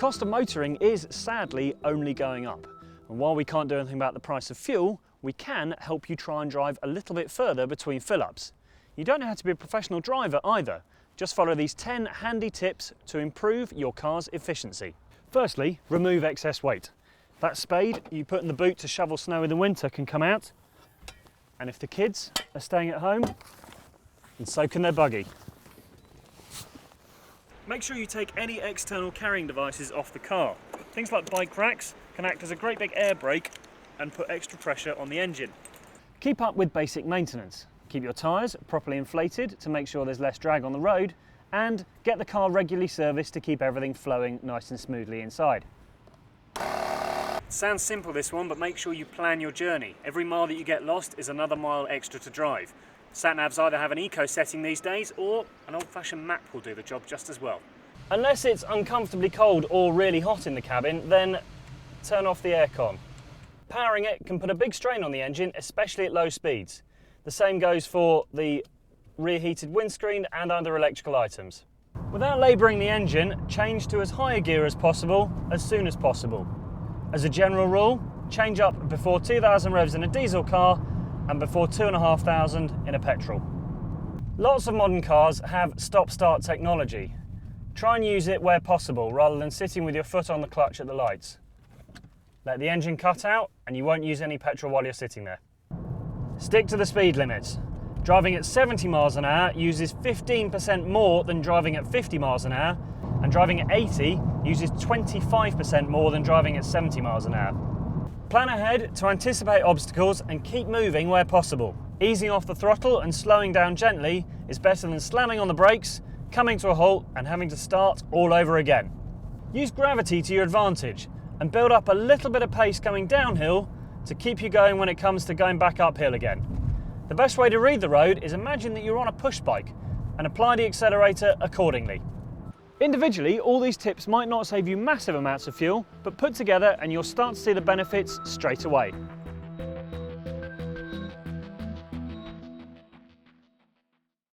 cost of motoring is sadly only going up. And while we can't do anything about the price of fuel, we can help you try and drive a little bit further between fill-ups. You don't have to be a professional driver either. Just follow these 10 handy tips to improve your car's efficiency. Firstly, remove excess weight. That spade you put in the boot to shovel snow in the winter can come out. And if the kids are staying at home, then so can their buggy. Make sure you take any external carrying devices off the car. Things like bike racks can act as a great big air brake and put extra pressure on the engine. Keep up with basic maintenance. Keep your tyres properly inflated to make sure there's less drag on the road, and get the car regularly serviced to keep everything flowing nice and smoothly inside. Sounds simple this one, but make sure you plan your journey. Every mile that you get lost is another mile extra to drive. Sat-navs either have an eco setting these days, or an old-fashioned map will do the job just as well. Unless it's uncomfortably cold or really hot in the cabin, then turn off the aircon. Powering it can put a big strain on the engine, especially at low speeds. The same goes for the rear heated windscreen and other electrical items. Without labouring the engine, change to as high a gear as possible, as soon as possible. As a general rule, change up before 2,000 revs in a diesel car and before 2,500 in a petrol. Lots of modern cars have stop-start technology. Try and use it where possible rather than sitting with your foot on the clutch at the lights. Let the engine cut out and you won't use any petrol while you're sitting there. Stick to the speed limits. Driving at 70 miles an hour uses 15% more than driving at 50 miles an hour, and driving at 80 uses 25% more than driving at 70 miles an hour. Plan ahead to anticipate obstacles and keep moving where possible. Easing off the throttle and slowing down gently is better than slamming on the brakes, coming to a halt and having to start all over again. Use gravity to your advantage and build up a little bit of pace coming downhill to keep you going when it comes to going back uphill again. The best way to read the road is imagine that you're on a push bike and apply the accelerator accordingly. Individually, all these tips might not save you massive amounts of fuel, but put together and you'll start to see the benefits straight away.